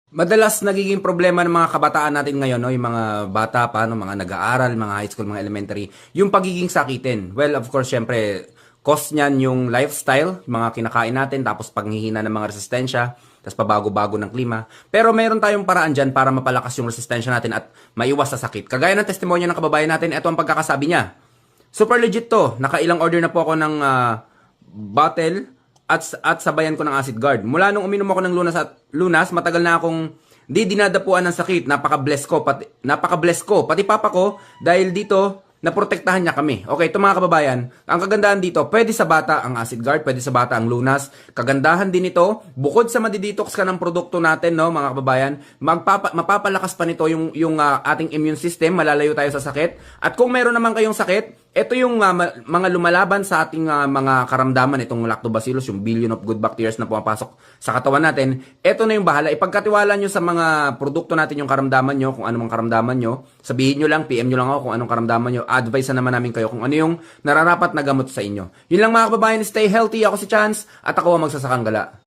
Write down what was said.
Madalas nagiging problema ng mga kabataan natin ngayon, no, yung mga bata pa, no, mga nag-aaral, mga high school, mga elementary, yung pagiging sakitin. Well, of course, syempre, cause niyan yung lifestyle, yung mga kinakain natin, tapos panghihina ng mga resistensya, tapos pabago-bago ng klima. Pero mayroon tayong paraan dyan para mapalakas yung resistensya natin at maiwas sa sakit. Kagaya ng testimonya ng kababayan natin, ito ang pagkakasabi niya. Super legit to. Nakailang order na po ako ng bottle at sabayan ko ng acid guard. Mula nung uminom ako ng lunas, matagal na akong di dinadapuan ng sakit. Napaka-bless ko. Pati papa ko, dahil dito, naprotektahan niya kami. Okay, ito mga kababayan, ang kagandahan dito, pwede sa bata ang acid guard, pwede sa bata ang lunas. Kagandahan din ito, bukod sa madidetox ka ng produkto natin, no, mga kababayan, mapapalakas pa nito yung ating immune system, malalayo tayo sa sakit. At kung meron naman kayong sakit, ito yung mga lumalaban sa ating mga karamdaman, itong lactobacillus, yung billion of good bacteria na pumapasok sa katawan natin. Ito na yung bahala. Ipagkatiwala nyo sa mga produkto natin yung karamdaman nyo, kung ano mang karamdaman nyo. Sabihin nyo lang, PM nyo lang ako kung anong karamdaman nyo. Advise na naman namin kayo kung ano yung nararapat na gamot sa inyo. Yun lang mga kababayan, stay healthy. Ako si Chance at ako ang magsasakang gala.